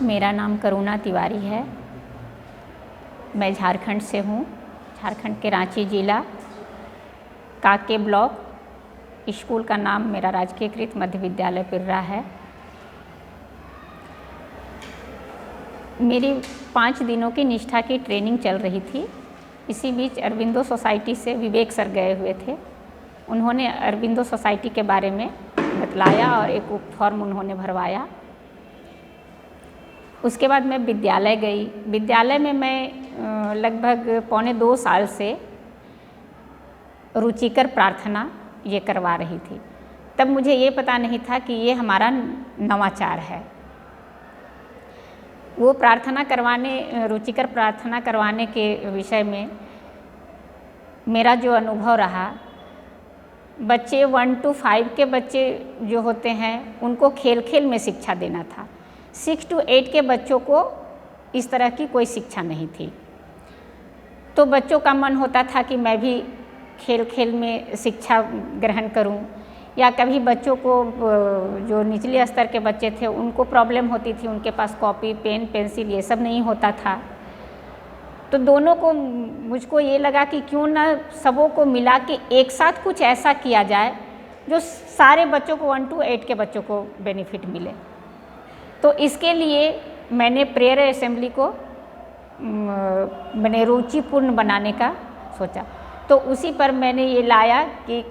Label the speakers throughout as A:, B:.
A: मेरा नाम करुणा तिवारी है। मैं झारखंड से हूँ। झारखंड के रांची जिला काके ब्लॉक। स्कूल का नाम मेरा राजकीयकृत मध्य विद्यालय पिर्रा है। मेरी 5 दिनों की निष्ठा की ट्रेनिंग चल रही थी। इसी बीच अरबिंदो सोसाइटी से विवेक सर गए हुए थे। उन्होंने अरबिंदो सोसाइटी के बारे में बतलाया और एक फॉर्म उन्होंने भरवाया। उसके बाद मैं विद्यालय गई। विद्यालय में मैं लगभग पौने 2 साल से रुचिकर प्रार्थना ये करवा रही थी। तब मुझे ये पता नहीं था कि ये हमारा नवाचार है। वो प्रार्थना करवाने, रुचिकर प्रार्थना करवाने के विषय में मेरा जो अनुभव रहा, बच्चे 1 to 5 के बच्चे जो होते हैं उनको खेल खेल में शिक्षा देना था। 6 to 8 के बच्चों को इस तरह की कोई शिक्षा नहीं थी। तो बच्चों का मन होता था कि मैं भी खेल खेल में शिक्षा ग्रहण करूं, या कभी बच्चों को जो निचले स्तर के बच्चे थे उनको प्रॉब्लम होती थी, उनके पास कॉपी पेन पेंसिल ये सब नहीं होता था। तो दोनों को मुझको ये लगा कि क्यों ना सबों को मिला के एक साथ कुछ ऐसा किया जाए जो सारे बच्चों को 1 to 8 के बच्चों को बेनिफिट मिले। तो इसके लिए मैंने प्रेयर असेंबली को मैंने रुचिपूर्ण बनाने का सोचा। तो उसी पर मैंने ये लाया कि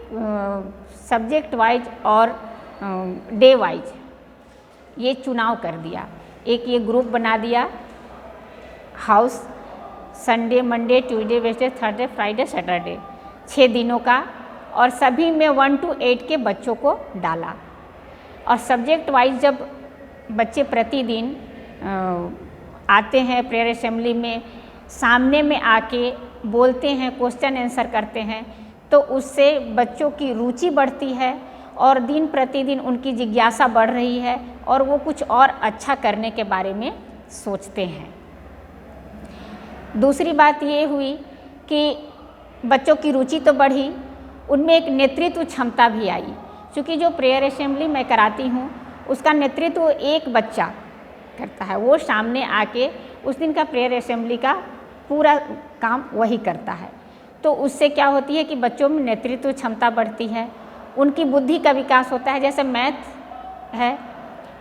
A: सब्जेक्ट वाइज और डे वाइज ये चुनाव कर दिया। एक ये ग्रुप बना दिया, house, Sunday Monday Tuesday Wednesday Thursday Friday Saturday, 6 दिनों का, और सभी में 1 to 8 के बच्चों को डाला। और सब्जेक्ट वाइज जब बच्चे प्रतिदिन आते हैं प्रेयर असेंबली में, सामने में आके बोलते हैं, क्वेश्चन आंसर करते हैं, तो उससे बच्चों की रुचि बढ़ती है और दिन प्रतिदिन उनकी जिज्ञासा बढ़ रही है और वो कुछ और अच्छा करने के बारे में सोचते हैं। दूसरी बात ये हुई कि बच्चों की रुचि तो बढ़ी, उनमें एक नेतृत्व क्षमता भी आई। क्योंकि जो प्रेयर असेंबली मैं कराती हूँ उसका नेतृत्व एक बच्चा करता है। वो सामने आके उस दिन का प्रेयर असेंबली का पूरा काम वही करता है। तो उससे क्या होती है कि बच्चों में नेतृत्व क्षमता बढ़ती है, उनकी बुद्धि का विकास होता है। जैसे मैथ है,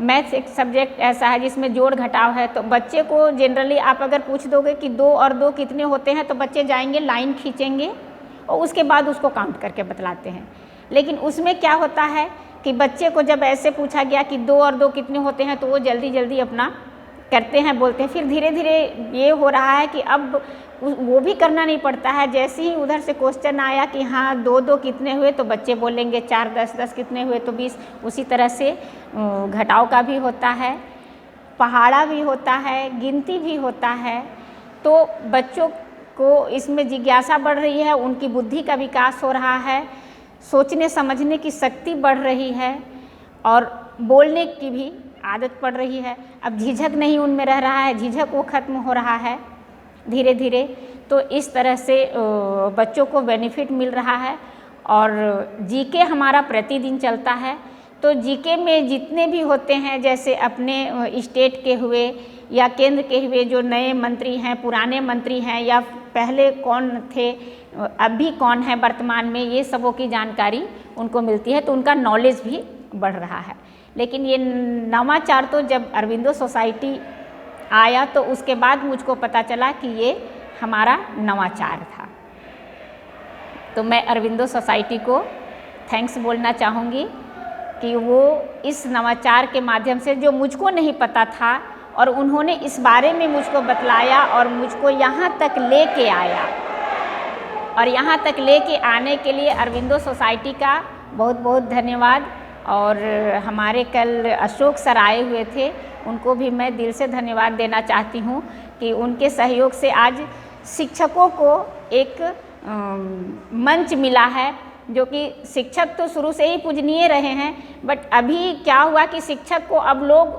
A: मैथ्स एक सब्जेक्ट ऐसा है जिसमें जोड़ घटाव है। तो बच्चे को जनरली आप अगर पूछ दोगे कि 2 और 2 कितने होते हैं, तो बच्चे जाएंगे, लाइन खींचेंगे और उसके बाद उसको काउंट करके बतलाते हैं। लेकिन उसमें क्या होता है कि बच्चे को जब ऐसे पूछा गया कि 2 और 2 कितने होते हैं, तो वो जल्दी जल्दी अपना करते हैं, बोलते हैं। फिर धीरे धीरे ये हो रहा है कि अब वो भी करना नहीं पड़ता है। जैसे ही उधर से क्वेश्चन आया कि हाँ 2 कितने हुए, तो बच्चे बोलेंगे 4 10 कितने हुए, तो 20। उसी तरह से घटाव का भी होता है, पहाड़ा भी होता है, गिनती भी होता है। तो बच्चों को इसमें जिज्ञासा बढ़ रही है, उनकी बुद्धि का विकास हो रहा है, सोचने समझने की शक्ति बढ़ रही है और बोलने की भी आदत पड़ रही है। अब झिझक नहीं उनमें रह रहा है, झिझक वो खत्म हो रहा है धीरे धीरे। तो इस तरह से बच्चों को बेनिफिट मिल रहा है। और जीके हमारा प्रतिदिन चलता है। तो जीके में जितने भी होते हैं, जैसे अपने स्टेट के हुए या केंद्र के हुए, जो नए मंत्री हैं, पुराने मंत्री हैं, या पहले कौन थे, अभी कौन है वर्तमान में, ये सबों की जानकारी उनको मिलती है। तो उनका नॉलेज भी बढ़ रहा है। लेकिन ये नवाचार तो जब अरबिंदो सोसाइटी आया तो उसके बाद मुझको पता चला कि ये हमारा नवाचार था। तो मैं अरबिंदो सोसाइटी को थैंक्स बोलना चाहूँगी कि वो इस नवाचार के माध्यम से, जो मुझको नहीं पता था और उन्होंने इस बारे में मुझको बतलाया और मुझको यहाँ तक लेके आया, और यहाँ तक लेके आने के लिए अरबिंदो सोसाइटी का बहुत बहुत धन्यवाद। और हमारे कल अशोक सर आए हुए थे, उनको भी मैं दिल से धन्यवाद देना चाहती हूँ कि उनके सहयोग से आज शिक्षकों को एक मंच मिला है। जो कि शिक्षक तो शुरू से ही पूजनीय रहे हैं, बट अभी क्या हुआ कि शिक्षक को अब लोग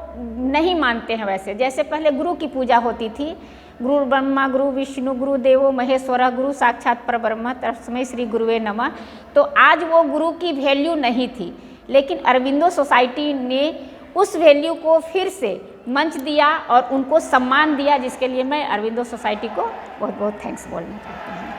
A: नहीं मानते हैं वैसे। जैसे पहले गुरु की पूजा होती थी, गुरु ब्रह्मा गुरु विष्णु गुरु देवो महेश्वरः गुरु साक्षात परब्रह्म तस्मै श्री गुरुवे नमः। तो आज वो गुरु की वैल्यू नहीं थी, लेकिन अरबिंदो सोसाइटी ने उस वैल्यू को फिर से मंच दिया और उनको सम्मान दिया, जिसके लिए मैं अरविंदो सोसाइटी को बहुत बहुत थैंक्स बोलना चाहती हूँ।